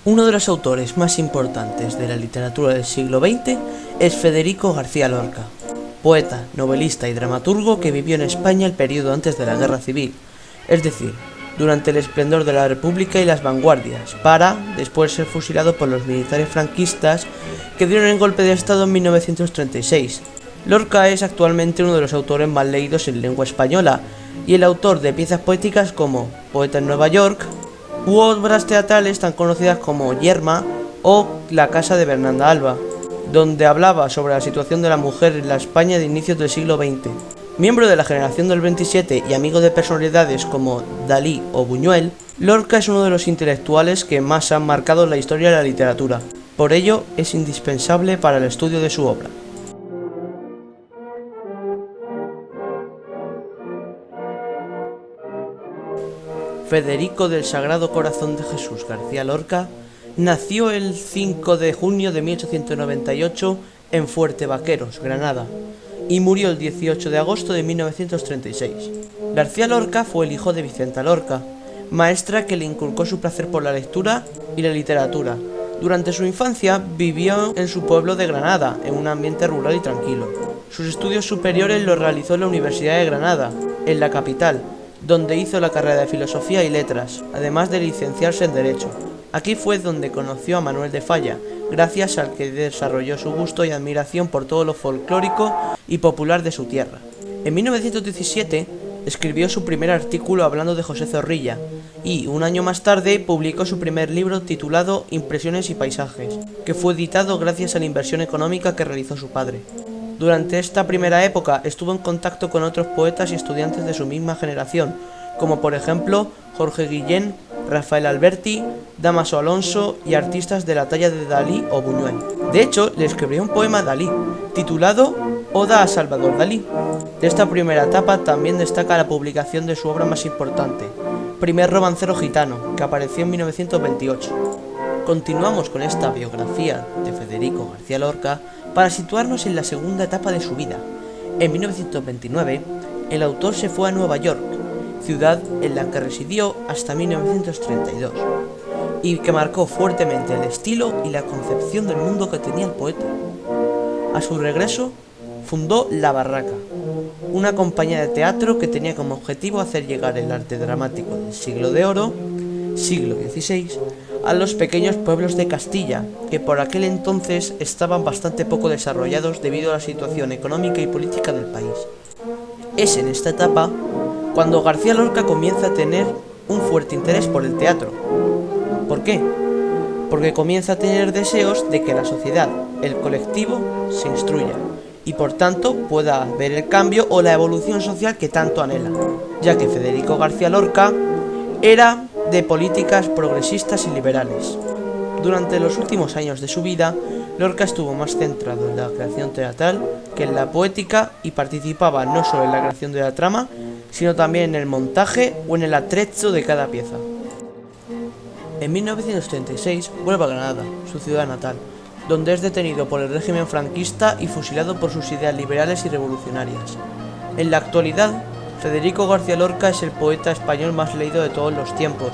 Uno de los autores más importantes de la literatura del siglo XX es Federico García Lorca, poeta, novelista y dramaturgo que vivió en España el periodo antes de la Guerra Civil, es decir, durante el esplendor de la República y las vanguardias, para después ser fusilado por los militares franquistas que dieron el golpe de Estado en 1936. Lorca es actualmente uno de los autores más leídos en lengua española y el autor de piezas poéticas como Poeta en Nueva York u obras teatrales tan conocidas como Yerma o La casa de Bernarda Alba, donde hablaba sobre la situación de la mujer en la España de inicios del siglo XX. Miembro de la generación del 27 y amigo de personalidades como Dalí o Buñuel, Lorca es uno de los intelectuales que más han marcado la historia de la literatura. Por ello, es indispensable para el estudio de su obra. Federico del Sagrado Corazón de Jesús García Lorca nació el 5 de junio de 1898 en Fuerte Vaqueros, Granada, y murió el 18 de agosto de 1936. García Lorca fue el hijo de Vicenta Lorca, maestra que le inculcó su placer por la lectura y la literatura. Durante su infancia vivió en su pueblo de Granada, en un ambiente rural y tranquilo. Sus estudios superiores los realizó en la Universidad de Granada, en la capital, donde hizo la carrera de Filosofía y Letras, además de licenciarse en Derecho. Aquí fue donde conoció a Manuel de Falla, gracias al que desarrolló su gusto y admiración por todo lo folclórico y popular de su tierra. En 1917 escribió su primer artículo hablando de José Zorrilla y, un año más tarde, publicó su primer libro titulado Impresiones y Paisajes, que fue editado gracias a la inversión económica que realizó su padre. Durante esta primera época estuvo en contacto con otros poetas y estudiantes de su misma generación, como por ejemplo Jorge Guillén, Rafael Alberti, Dámaso Alonso y artistas de la talla de Dalí o Buñuel. De hecho, le escribió un poema a Dalí, titulado Oda a Salvador Dalí. De esta primera etapa también destaca la publicación de su obra más importante, Primer romancero gitano, que apareció en 1928. Continuamos con esta biografía de Federico García Lorca para situarnos en la segunda etapa de su vida. En 1929, el autor se fue a Nueva York, ciudad en la que residió hasta 1932, y que marcó fuertemente el estilo y la concepción del mundo que tenía el poeta. A su regreso, fundó La Barraca, una compañía de teatro que tenía como objetivo hacer llegar el arte dramático del siglo de oro, siglo XVI, a los pequeños pueblos de Castilla, que por aquel entonces estaban bastante poco desarrollados debido a la situación económica y política del país. Es en esta etapa cuando García Lorca comienza a tener un fuerte interés por el teatro. ¿Por qué? Porque comienza a tener deseos de que la sociedad, el colectivo, se instruya y por tanto pueda ver el cambio o la evolución social que tanto anhela, ya que Federico García Lorca era de políticas progresistas y liberales. Durante los últimos años de su vida, Lorca estuvo más centrado en la creación teatral que en la poética y participaba no solo en la creación de la trama, sino también en el montaje o en el atrezzo de cada pieza. En 1936 vuelve a Granada, su ciudad natal, donde es detenido por el régimen franquista y fusilado por sus ideas liberales y revolucionarias. En la actualidad, Federico García Lorca es el poeta español más leído de todos los tiempos.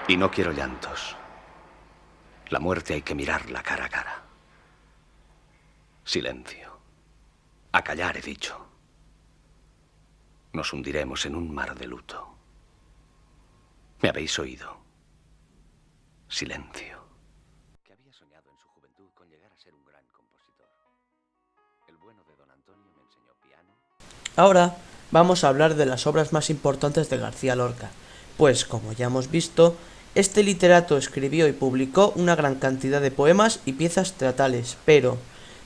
Y no quiero llantos. La muerte hay que mirarla cara a cara. Silencio. A callar, he dicho. Nos hundiremos en un mar de luto. ¿Me habéis oído? Silencio. Que había soñado en su juventud con llegar a ser un gran compositor. El bueno de don Antonio me enseñó piano. Ahora vamos a hablar de las obras más importantes de García Lorca, pues como ya hemos visto, este literato escribió y publicó una gran cantidad de poemas y piezas teatrales, pero,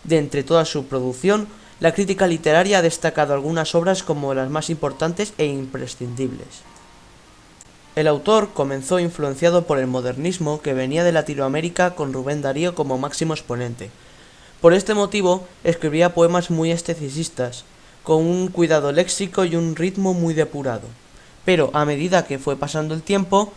de entre toda su producción, la crítica literaria ha destacado algunas obras como las más importantes e imprescindibles. El autor comenzó influenciado por el modernismo que venía de Latinoamérica con Rubén Darío como máximo exponente. Por este motivo, escribía poemas muy esteticistas, con un cuidado léxico y un ritmo muy depurado. Pero a medida que fue pasando el tiempo,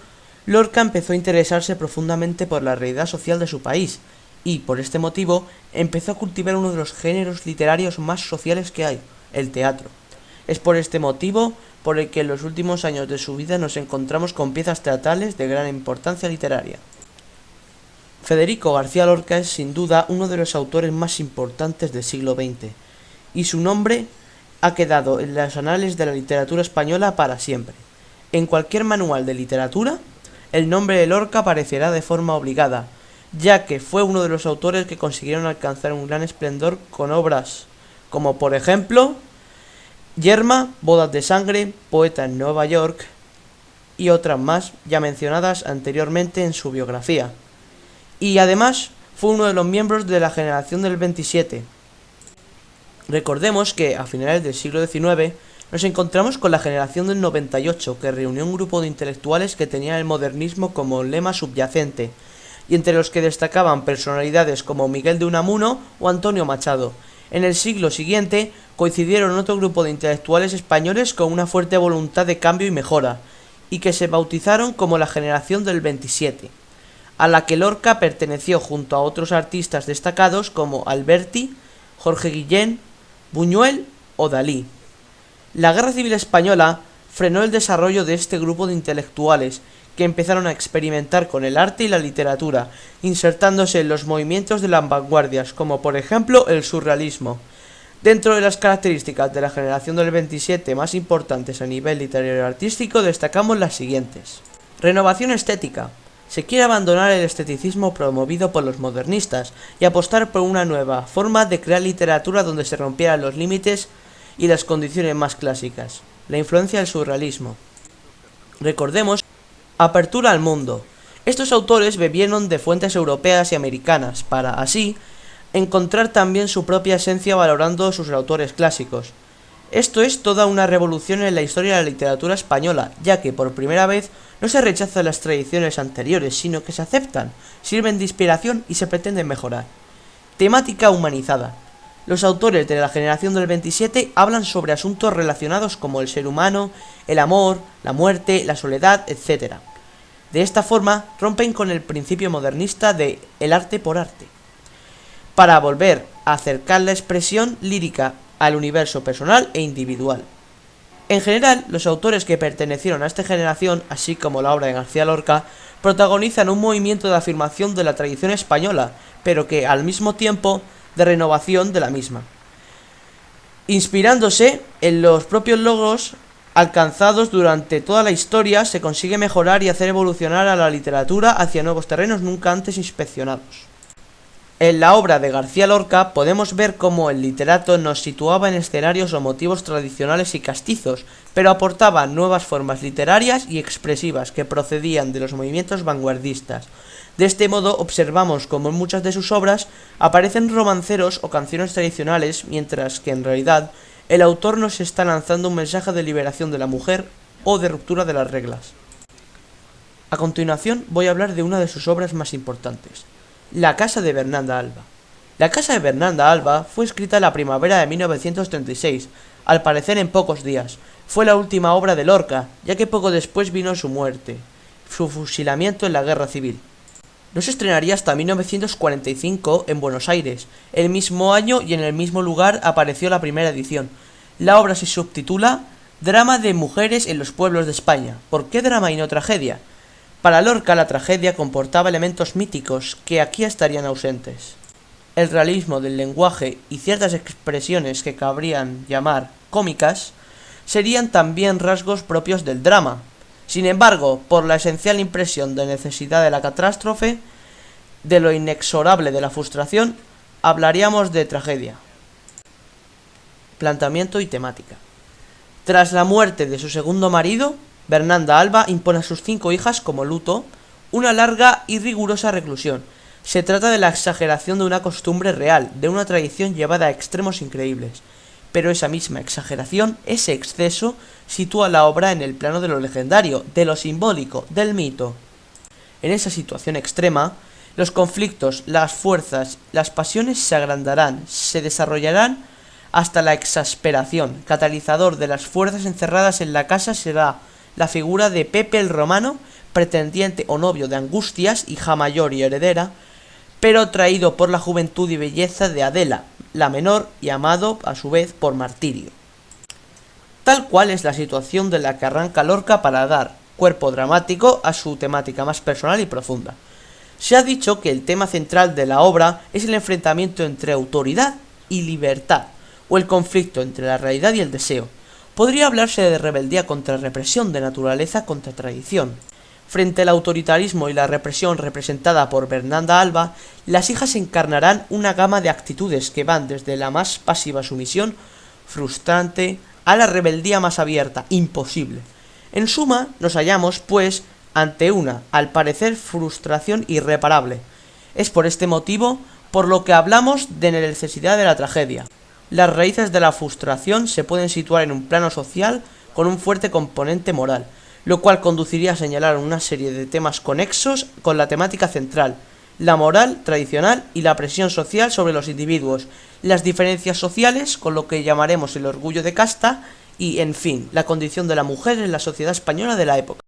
Lorca empezó a interesarse profundamente por la realidad social de su país, y por este motivo empezó a cultivar uno de los géneros literarios más sociales que hay, el teatro. Es por este motivo por el que en los últimos años de su vida nos encontramos con piezas teatrales de gran importancia literaria. Federico García Lorca es sin duda uno de los autores más importantes del siglo XX, y su nombre ha quedado en los anales de la literatura española para siempre. En cualquier manual de literatura, el nombre de Lorca aparecerá de forma obligada, ya que fue uno de los autores que consiguieron alcanzar un gran esplendor con obras como, por ejemplo, Yerma, Bodas de Sangre, Poeta en Nueva York y otras más ya mencionadas anteriormente en su biografía. Y además fue uno de los miembros de la generación del 27. Recordemos que a finales del siglo XIX nos encontramos con la generación del 98, que reunió un grupo de intelectuales que tenían el modernismo como lema subyacente, y entre los que destacaban personalidades como Miguel de Unamuno o Antonio Machado. En el siglo siguiente coincidieron otro grupo de intelectuales españoles con una fuerte voluntad de cambio y mejora, y que se bautizaron como la generación del 27, a la que Lorca perteneció junto a otros artistas destacados como Alberti, Jorge Guillén, Buñuel o Dalí. La Guerra Civil Española frenó el desarrollo de este grupo de intelectuales, que empezaron a experimentar con el arte y la literatura, insertándose en los movimientos de las vanguardias, como por ejemplo el surrealismo. Dentro de las características de la generación del 27 más importantes a nivel literario y artístico destacamos las siguientes. Renovación estética. Se quiere abandonar el esteticismo promovido por los modernistas y apostar por una nueva forma de crear literatura donde se rompieran los límites y las condiciones más clásicas. La influencia del surrealismo. Recordemos, apertura al mundo. Estos autores bebieron de fuentes europeas y americanas para, así, encontrar también su propia esencia valorando sus autores clásicos. Esto es toda una revolución en la historia de la literatura española, ya que por primera vez no se rechazan las tradiciones anteriores, sino que se aceptan, sirven de inspiración y se pretenden mejorar. Temática humanizada. Los autores de la generación del 27 hablan sobre asuntos relacionados como el ser humano, el amor, la muerte, la soledad, etc. De esta forma rompen con el principio modernista de el arte por arte, para volver a acercar la expresión lírica al universo personal e individual. En general, los autores que pertenecieron a esta generación, así como la obra de García Lorca, protagonizan un movimiento de afirmación de la tradición española, pero que al mismo tiempo de renovación de la misma, inspirándose en los propios logros alcanzados durante toda la historia. Se consigue mejorar y hacer evolucionar a la literatura hacia nuevos terrenos nunca antes inspeccionados. En la obra de García Lorca podemos ver cómo el literato nos situaba en escenarios o motivos tradicionales y castizos, pero aportaba nuevas formas literarias y expresivas que procedían de los movimientos vanguardistas. De este modo observamos cómo en muchas de sus obras aparecen romanceros o canciones tradicionales, mientras que en realidad el autor nos está lanzando un mensaje de liberación de la mujer o de ruptura de las reglas. A continuación voy a hablar de una de sus obras más importantes, La casa de Bernarda Alba. La casa de Bernarda Alba fue escrita en la primavera de 1936, al parecer en pocos días. Fue la última obra de Lorca, ya que poco después vino su muerte, su fusilamiento en la Guerra Civil. No se estrenaría hasta 1945 en Buenos Aires. El mismo año y en el mismo lugar apareció la primera edición. La obra se subtitula Drama de mujeres en los pueblos de España. ¿Por qué drama y no tragedia? Para Lorca la tragedia comportaba elementos míticos que aquí estarían ausentes. El realismo del lenguaje y ciertas expresiones que cabrían llamar cómicas serían también rasgos propios del drama. Sin embargo, por la esencial impresión de necesidad de la catástrofe, de lo inexorable de la frustración, hablaríamos de tragedia. Planteamiento y temática. Tras la muerte de su segundo marido, Bernarda Alba impone a sus 5 hijas como luto una larga y rigurosa reclusión. Se trata de la exageración de una costumbre real, de una tradición llevada a extremos increíbles. Pero esa misma exageración, ese exceso, sitúa la obra en el plano de lo legendario, de lo simbólico, del mito. En esa situación extrema, los conflictos, las fuerzas, las pasiones se agrandarán, se desarrollarán hasta la exasperación. Catalizador de las fuerzas encerradas en la casa será la figura de Pepe el Romano, pretendiente o novio de Angustias, hija mayor y heredera, pero traído por la juventud y belleza de Adela, la menor, y amado a su vez por Martirio. Tal cual es la situación de la que arranca Lorca para dar cuerpo dramático a su temática más personal y profunda. Se ha dicho que el tema central de la obra es el enfrentamiento entre autoridad y libertad, o el conflicto entre la realidad y el deseo. Podría hablarse de rebeldía contra represión, de naturaleza contra tradición. Frente al autoritarismo y la represión representada por Bernarda Alba, las hijas encarnarán una gama de actitudes que van desde la más pasiva sumisión, frustrante, a la rebeldía más abierta, imposible. En suma, nos hallamos, pues, ante una, al parecer, frustración irreparable. Es por este motivo por lo que hablamos de la necesidad de la tragedia. Las raíces de la frustración se pueden situar en un plano social con un fuerte componente moral, lo cual conduciría a señalar una serie de temas conexos con la temática central, la moral tradicional y la presión social sobre los individuos, las diferencias sociales con lo que llamaremos el orgullo de casta y, en fin, la condición de la mujer en la sociedad española de la época.